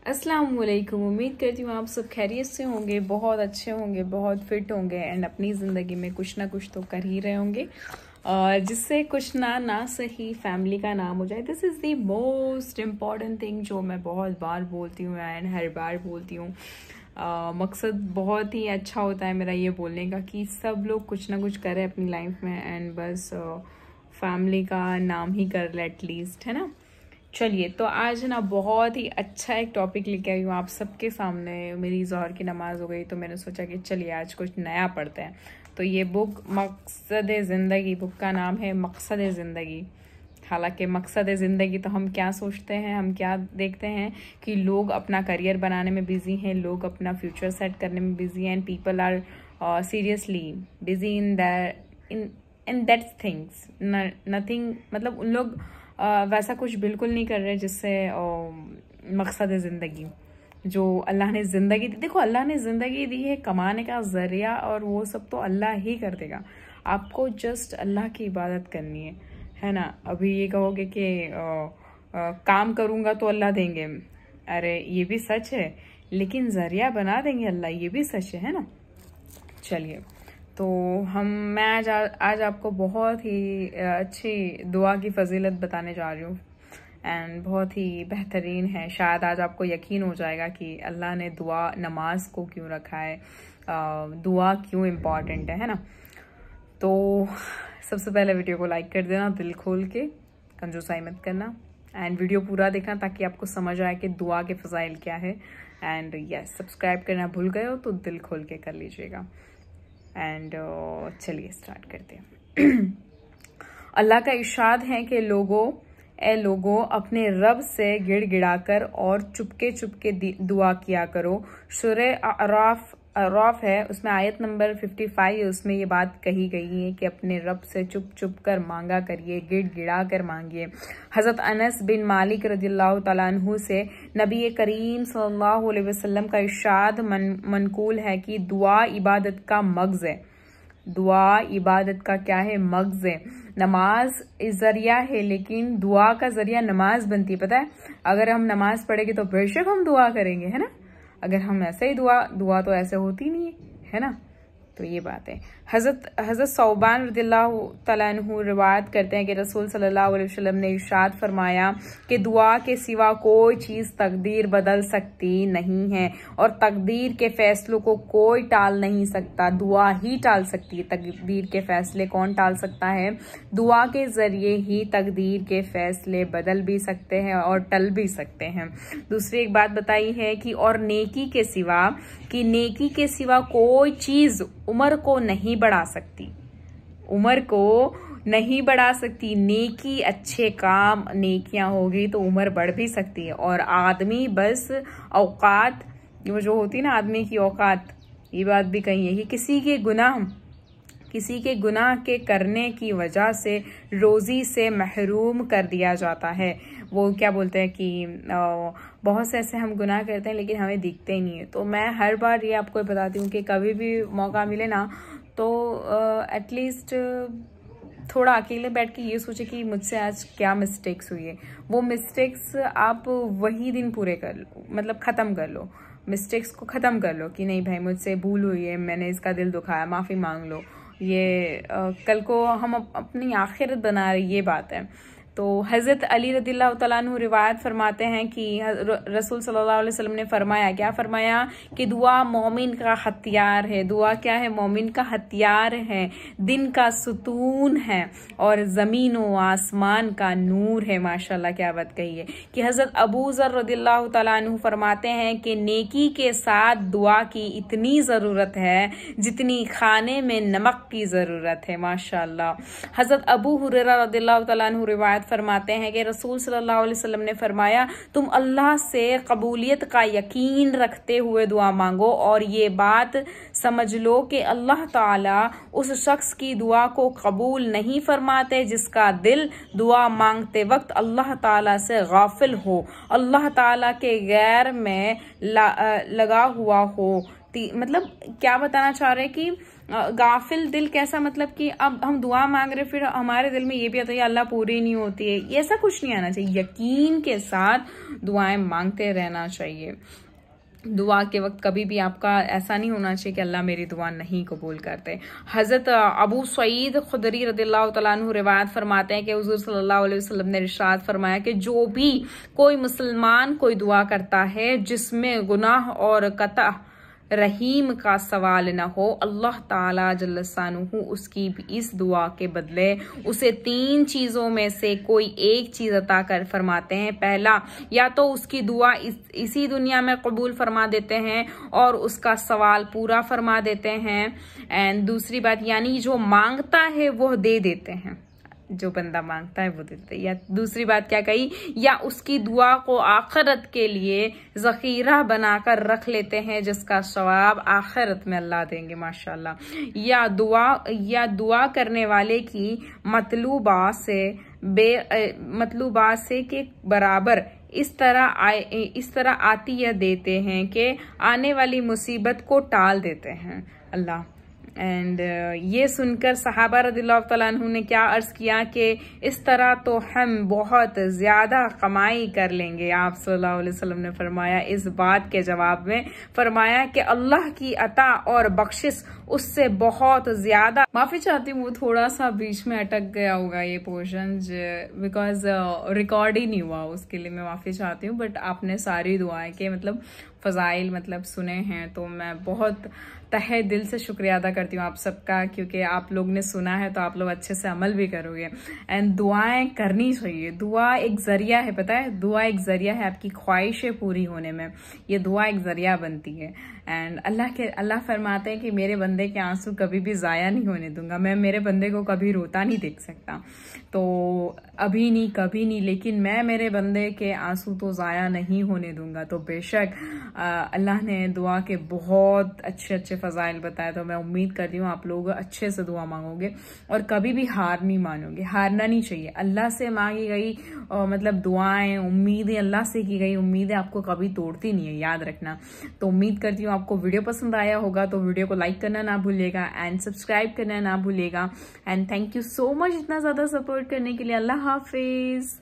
अस्सलाम वालेकुम। उम्मीद करती हूँ आप सब खैरियत से होंगे, बहुत अच्छे होंगे, बहुत फिट होंगे एंड अपनी ज़िंदगी में कुछ ना कुछ तो कर ही रहे होंगे और जिससे कुछ ना सही फैमिली का नाम हो जाए। This is the most important thing जो मैं बहुत बार बोलती हूँ एंड हर बार बोलती हूँ। मकसद बहुत ही अच्छा होता है मेरा ये बोलने का कि सब लोग कुछ ना कुछ करें अपनी लाइफ में एंड बस फैमिली का नाम ही कर ले एटलीस्ट, है ना। चलिए, तो आज ना बहुत ही अच्छा एक टॉपिक लेके आई हूँ आप सबके सामने। मेरी ज़ोहर की नमाज हो गई तो मैंने सोचा कि चलिए आज कुछ नया पढ़ते हैं। तो ये बुक मकसद ज़िंदगी, बुक का नाम है मकसद ज़िंदगी। हालांकि मकसद ज़िंदगी तो हम क्या सोचते हैं, हम क्या देखते हैं कि लोग अपना करियर बनाने में बिजी हैं, लोग अपना फ्यूचर सेट करने में बिजी हैं and people are seriously busy in that things nothing. मतलब उन लोग वैसा कुछ बिल्कुल नहीं कर रहे जिससे मकसद ज़िंदगी जो अल्लाह ने ज़िंदगी दी। देखो, अल्लाह ने ज़िंदगी दी है कमाने का ज़रिया और वो सब तो अल्लाह ही कर देगा। आपको जस्ट अल्लाह की इबादत करनी है ना। अभी ये कहोगे कि काम करूँगा तो अल्लाह देंगे, अरे ये भी सच है, लेकिन ज़रिया बना देंगे अल्लाह, ये भी सच है ना। चलिए, तो मैं आज आपको बहुत ही अच्छी दुआ की फजीलत बताने जा रही हूँ एंड बहुत ही बेहतरीन है। शायद आज आपको यकीन हो जाएगा कि अल्लाह ने दुआ नमाज को क्यों रखा है, दुआ क्यों इम्पॉर्टेंट है ना। तो सबसे पहले वीडियो को लाइक कर देना दिल खोल के, कंजूसाई मत करना एंड वीडियो पूरा देखना ताकि आपको समझ आए कि दुआ के फ़ज़ाइल क्या है। एंड यस, सब्सक्राइब करना भूल गए हो तो दिल खोल के कर लीजिएगा। एंड चलिए स्टार्ट करते हैं। अल्लाह का इरशाद है कि लोगों अपने रब से गिड़गिड़ाकर और चुपके चुपके दुआ किया करो। सूरह अराफ है, उसमें आयत नंबर 55 है, उसमें ये बात कही गई है कि अपने रब से चुप चुप कर मांगा करिए, गिड़गिड़ा कर मांगिए। हज़रत अनस बिन मालिक रज़ियल्लाहु तआला अन्हु से नबी करीम सल्लल्लाहु अलैहि वसल्लम का इरशाद मनकूल है कि दुआ इबादत का मग़ज़ है। दुआ इबादत का क्या है? मग़ज़ है। नमाज जरिया है, लेकिन दुआ का जरिया नमाज बनती है। पता है, अगर हम नमाज पढ़ेंगे तो बेशक हम दुआ करेंगे, है ना। अगर हम ऐसे ही दुआ तो ऐसे होती नहीं है ना। तो ये बात है। हज़रत सौबान रज़ियल्लाहु तआला अन्हु रिवायत करते हैं कि रसूल सल्लल्लाहु अलैहि वसल्लम ने इरशाद फरमाया कि दुआ के सिवा कोई चीज़ तकदीर बदल सकती नहीं है और तकदीर के फैसलों को कोई टाल नहीं सकता, दुआ ही टाल सकती है। तकदीर के फैसले कौन टाल सकता है? दुआ के ज़रिए ही तकदीर के फैसले बदल भी सकते हैं और टल भी सकते हैं। दूसरी एक बात बताई है कि और नेकी के सिवा कोई चीज़ उम्र को नहीं बढ़ा सकती, उम्र को नहीं बढ़ा सकती। नेकी, अच्छे काम, नेकियां होगी तो उम्र बढ़ भी सकती है। और आदमी बस औकात, वो जो होती है ना आदमी की औकात, ये बात भी कही है कि किसी के गुनाह के करने की वजह से रोज़ी से महरूम कर दिया जाता है। वो क्या बोलते हैं कि बहुत से ऐसे हम गुनाह करते हैं लेकिन हमें दिखते ही नहीं है। तो मैं हर बार ये आपको बताती हूँ कि कभी भी मौका मिले ना तो एटलीस्ट थोड़ा अकेले बैठ के ये सोचे कि मुझसे आज क्या मिस्टेक्स हुई है। वो मिस्टेक्स आप वही दिन पूरे कर लो, मतलब ख़त्म कर लो, मिस्टेक्स को ख़त्म कर लो कि नहीं भाई मुझसे भूल हुई है, मैंने इसका दिल दुखाया, माफ़ी मांग लो। ये कल को हम अपनी आखिरत बना रहे, ये बात है। तो हज़रत अली रज़ियल्लाहु तआला अन्हु रिवायत फरमाते हैं कि रसूल सल्लल्लाहु अलैहि वसल्लम ने फरमाया, क्या फरमाया कि दुआ मोमिन का हथियार है। दुआ क्या है? मोमिन का हथियार है, दिन का सुतून है और ज़मीन व आसमान का नूर है। माशाल्लाह, क्या बात कही है कि हज़रत अबू ज़र रज़ियल्लाहु तआला अन्हु फरमाते हैं कि नेकी के साथ दुआ की इतनी ज़रूरत है जितनी खाने में नमक की ज़रूरत है। माशाल्लाह। हज़रत अबू हुरैरा रज़ियल्लाहु तआला अन्हु रिवायत फरमाते हैं कि रसूल सल्लल्लाहु अलैहि वसल्लम ने फरमाया, तुम अल्लाह से कबूलियत का यकीन रखते हुए दुआ मांगो और ये बात समझ लो कि अल्लाह ताला उस शख्स की दुआ को कबूल नहीं फरमाते जिसका दिल दुआ मांगते वक्त अल्लाह ताला से गाफिल हो, अल्लाह ताला के गैर में लगा हुआ हो, मतलब क्या बताना चाह रहे हैं कि गाफिल दिल कैसा, मतलब कि अब हम दुआ मांग रहे फिर हमारे दिल में ये भी आता है अल्लाह पूरी नहीं होती है, ये ऐसा कुछ नहीं आना चाहिए। यकीन के साथ दुआएं मांगते रहना चाहिए। दुआ के वक्त कभी भी आपका ऐसा नहीं होना चाहिए कि अल्लाह मेरी दुआ नहीं कबूल करते। हजरत अबू सईद खुदरी रदियल्लाहु तआला अन्हु रिवायत फरमाते हैं कि हुजूर सल्लल्लाहु अलैहि वसल्लम ने इरशाद फरमाया कि जो भी कोई मुसलमान कोई दुआ करता है जिसमें गुनाह और कता रहीम का सवाल न हो, अल्लाह ताला जल्ल शानुहू उसकी भी इस दुआ के बदले उसे 3 चीजों में से कोई एक चीज अता कर फरमाते हैं। पहला, या तो उसकी दुआ इसी दुनिया में कबूल फरमा देते हैं और उसका सवाल पूरा फरमा देते हैं। एंड दूसरी बात, यानी जो मांगता है वो दे देते हैं, जो बंदा मांगता है वो देते हैं। या दूसरी बात क्या कही, या उसकी दुआ को आखिरत के लिए जखीरा बनाकर रख लेते हैं जिसका सवाब आखिरत में अल्लाह देंगे माशाल्लाह। या दुआ करने वाले की मतलूबा से के बराबर इस तरह आतिया देते हैं कि आने वाली मुसीबत को टाल देते हैं अल्लाह। एंड ये सुनकर सहाबा रदियल्लाहु तआला अन्हु ने क्या अर्ज किया कि इस तरह तो हम बहुत ज्यादा कमाई कर लेंगे। आप सल्लल्लाहु अलैहि वसल्लम ने फरमाया, इस बात के जवाब में फरमाया कि अल्लाह की अता और बख्शिश उससे बहुत ज्यादा। माफी चाहती हूँ, वो थोड़ा सा बीच में अटक गया होगा ये पोर्शन, बिकॉज रिकॉर्ड ही नहीं हुआ, उसके लिए मैं माफी चाहती हूँ। बट आपने सारी दुआएं के मतलब फजाइल मतलब सुने हैं, तो मैं बहुत तहे दिल से शुक्रिया अदा करती हूँ आप सबका, क्योंकि आप लोग ने सुना है तो आप लोग अच्छे से अमल भी करोगे। एंड दुआएं करनी चाहिए, दुआ एक जरिया है, पता है, दुआ एक जरिया है आपकी ख्वाहिशें पूरी होने में, ये दुआ एक जरिया बनती है। एंड अल्लाह फरमाते हैं कि मेरे बंदे के आंसू कभी भी जाया नहीं होने दूंगा, मैं मेरे बंदे को कभी रोता नहीं देख सकता, तो अभी नहीं कभी नहीं, लेकिन मैं मेरे बंदे के आंसू तो जाया नहीं होने दूंगा। तो बेशक अल्लाह ने दुआ के बहुत अच्छे अच्छे फजाइल बताए, तो मैं उम्मीद करती हूँ आप लोग अच्छे से दुआ मांगोगे और कभी भी हार नहीं मानोगे। हारना नहीं चाहिए, अल्लाह से मांगी गई मतलब दुआएं, उम्मीदें, अल्लाह से की गई उम्मीदें आपको कभी तोड़ती नहीं है, याद रखना। तो उम्मीद करती हूँ आपको वीडियो पसंद आया होगा, तो वीडियो को लाइक करना ना भूलिएगा एंड सब्सक्राइब करना ना भूलिएगा। And thank you so much इतना ज्यादा सपोर्ट करने के लिए। अल्लाह हाफिज।